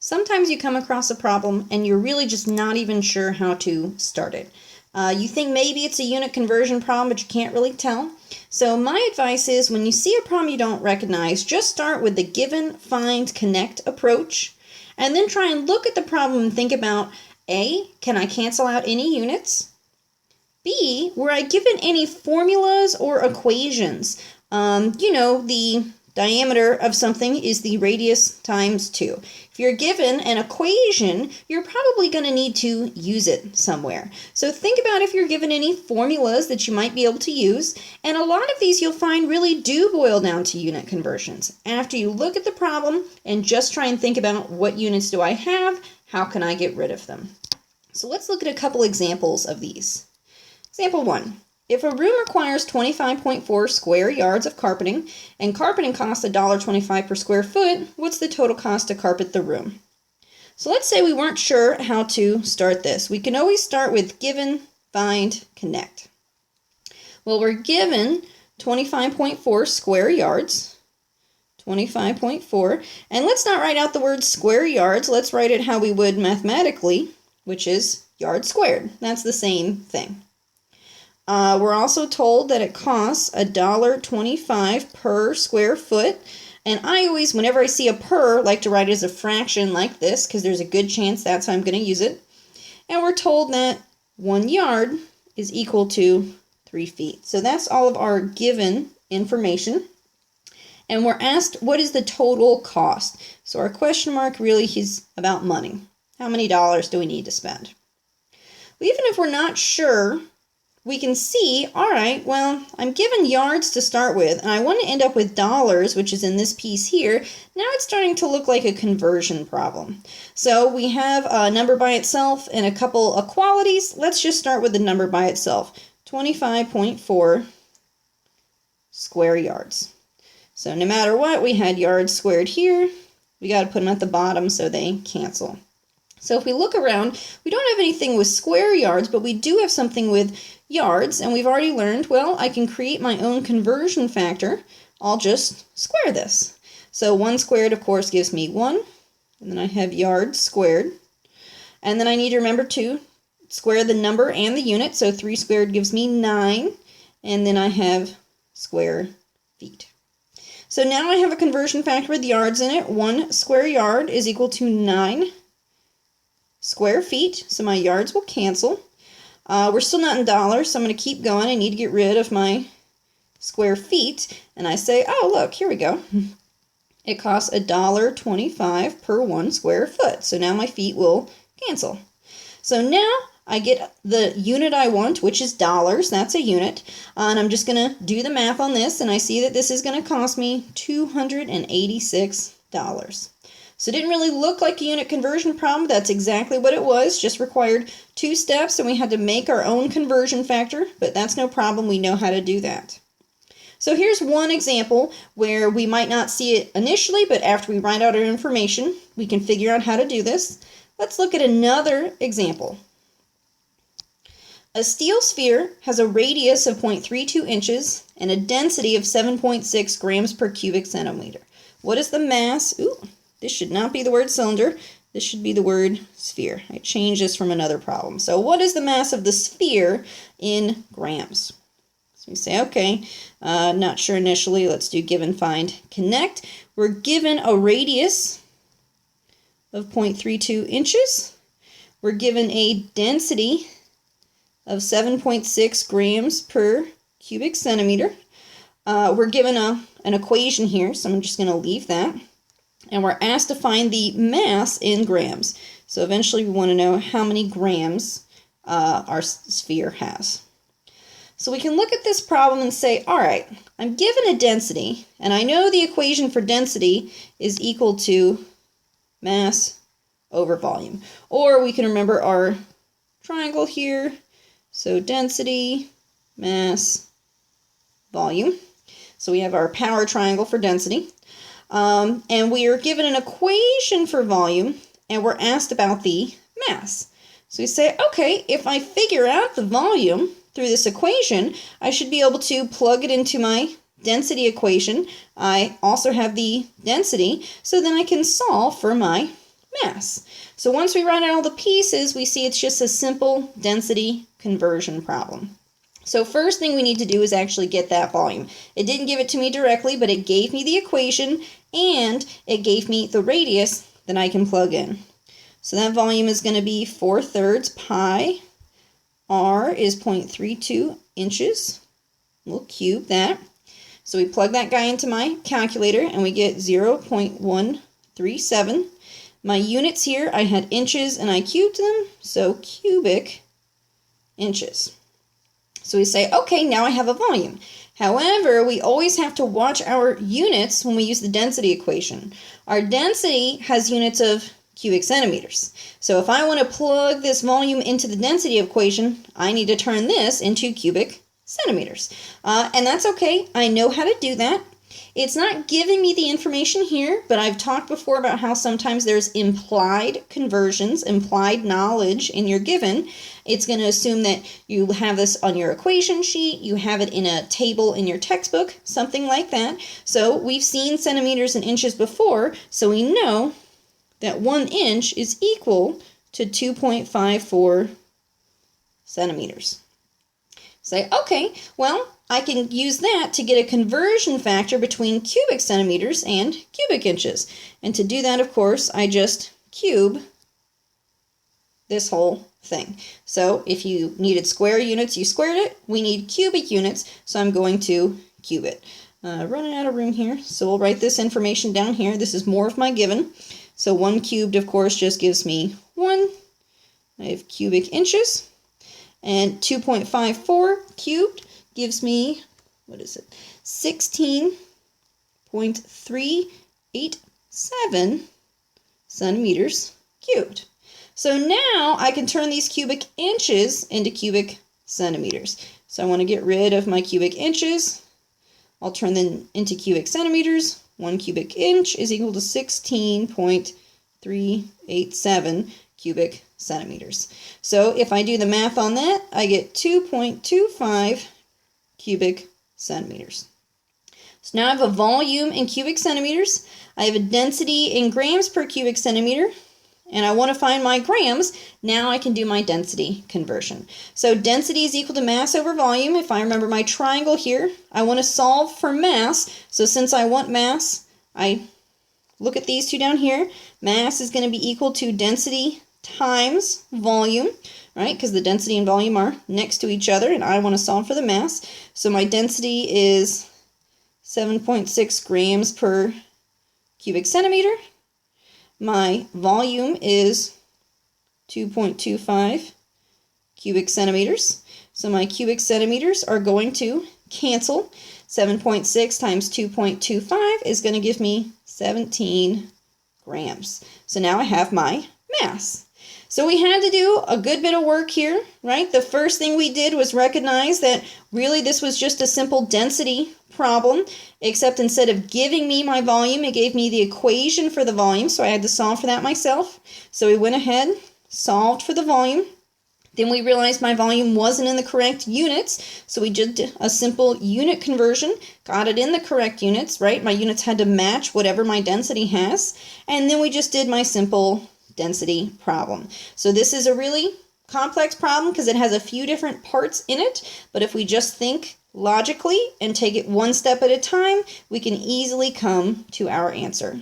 Sometimes you come across a problem and you're really just not even sure how to start it. You think maybe it's a unit conversion problem, but you can't really tell. So my advice is when you see a problem you don't recognize, just start with the given, find, connect approach, and then try and look at the problem and think about A, can I cancel out any units? B, were I given any formulas or equations? The diameter of something is the radius times 2. If you're given an equation, you're probably going to need to use it somewhere. So think about if you're given any formulas that you might be able to use, and a lot of these you'll find really do boil down to unit conversions. After you look at the problem and just try and think about what units do I have, how can I get rid of them? So let's look at a couple examples of these. Example 1. If a room requires 25.4 square yards of carpeting, and carpeting costs $1.25 per square foot, what's the total cost to carpet the room? So let's say we weren't sure how to start this. We can always start with given, find, connect. Well, we're given 25.4 square yards, 25.4, and let's not write out the word square yards. Let's write it how we would mathematically, which is yards squared. That's the same thing. We're also told that it costs $1.25 per square foot. And I always, whenever I see a per, like to write it as a fraction like this, because there's a good chance that's how I'm going to use it. And we're told that 1 yard is equal to 3 feet. So that's all of our given information. And we're asked, what is the total cost? So our question mark really is about money. How many dollars do we need to spend? Well, even if we're not sure, we can see, all right, well, I'm given yards to start with, and I want to end up with dollars, which is in this piece here. Now it's starting to look like a conversion problem. So we have a number by itself and a couple of qualities. Let's just start with the number by itself, 25.4 square yards. So no matter what, we had yards squared here. We got to put them at the bottom so they cancel. So if we look around, we don't have anything with square yards, but we do have something with yards, and we've already learned, well, I can create my own conversion factor. I'll just square this. So 1 squared, of course, gives me 1, and then I have yards squared. And then I need to remember to square the number and the unit, so 3 squared gives me 9, and then I have square feet. So now I have a conversion factor with yards in it. 1 square yard is equal to 9 square feet, so my yards will cancel. We're still not in dollars, so I'm going to keep going. I need to get rid of my square feet, and I say, oh, look, here we go. It costs $1.25 per 1 square foot, so now my feet will cancel. So now I get the unit I want, which is dollars. That's a unit, and I'm just going to do the math on this, and I see that this is going to cost me $286. So it didn't really look like a unit conversion problem. That's exactly what it was. Just required 2 steps, and we had to make our own conversion factor, but that's no problem. We know how to do that. So here's one example where we might not see it initially, but after we write out our information, we can figure out how to do this. Let's look at another example. A steel sphere has a radius of 0.32 inches and a density of 7.6 grams per cubic centimeter. What is the mass? This should not be the word cylinder. This should be the word sphere. I changed this from another problem. So what is the mass of the sphere in grams? So we say, okay, not sure initially. Let's do given, find, connect. We're given a radius of 0.32 inches. We're given a density of 7.6 grams per cubic centimeter. We're given an equation here, so I'm just going to leave that. And we're asked to find the mass in grams. So eventually we want to know how many grams our sphere has. So we can look at this problem and say, all right, I'm given a density, and I know the equation for density is equal to mass over volume. Or we can remember our triangle here. So density, mass, volume. So we have our power triangle for density. And we are given an equation for volume, and we're asked about the mass. So we say, okay, if I figure out the volume through this equation, I should be able to plug it into my density equation. I also have the density, so then I can solve for my mass. So once we write out all the pieces, we see it's just a simple density conversion problem. So first thing we need to do is actually get that volume. It didn't give it to me directly, but it gave me the equation and it gave me the radius that I can plug in. So that volume is going to be 4/3 pi. R is 0.32 inches. We'll cube that. So we plug that guy into my calculator and we get 0.137. My units here, I had inches and I cubed them, so cubic inches. So we say, okay, now I have a volume. However, we always have to watch our units when we use the density equation. Our density has units of cubic centimeters. So if I want to plug this volume into the density equation, I need to turn this into cubic centimeters. And that's okay. I know how to do that. It's not giving me the information here, but I've talked before about how sometimes there's implied conversions, implied knowledge in your given. It's going to assume that you have this on your equation sheet, you have it in a table in your textbook, something like that. So we've seen centimeters and inches before, so we know that 1 inch is equal to 2.54 centimeters. Say, okay, well, I can use that to get a conversion factor between cubic centimeters and cubic inches. And to do that, of course, I just cube this whole thing. So if you needed square units, you squared it. We need cubic units, so I'm going to cube it. Running out of room here, so we'll write this information down here. This is more of my given. So 1 cubed, of course, just gives me 1. I have cubic inches. And 2.54 cubed gives me, 16.387 centimeters cubed. So now I can turn these cubic inches into cubic centimeters. So I want to get rid of my cubic inches. I'll turn them into cubic centimeters. 1 cubic inch is equal to 16.387 cubic centimeters. So if I do the math on that, I get 2.25 cubic centimeters. So now I have a volume in cubic centimeters. I have a density in grams per cubic centimeter. And I want to find my grams. Now I can do my density conversion. So density is equal to mass over volume. If I remember my triangle here, I want to solve for mass. So since I want mass, I look at these two down here. Mass is going to be equal to density times volume, right? Because the density and volume are next to each other, and I want to solve for the mass. So my density is 7.6 grams per cubic centimeter. My volume is 2.25 cubic centimeters. So my cubic centimeters are going to cancel. 7.6 times 2.25 is going to give me 17 grams. So now I have my mass. So we had to do a good bit of work here, right? The first thing we did was recognize that really this was just a simple density problem, except instead of giving me my volume, it gave me the equation for the volume, so I had to solve for that myself. So we went ahead, solved for the volume. Then we realized my volume wasn't in the correct units, so we did a simple unit conversion, got it in the correct units, right? My units had to match whatever my density has, and then we just did my simple density problem. So this is a really complex problem because it has a few different parts in it, but if we just think logically and take it one step at a time, we can easily come to our answer.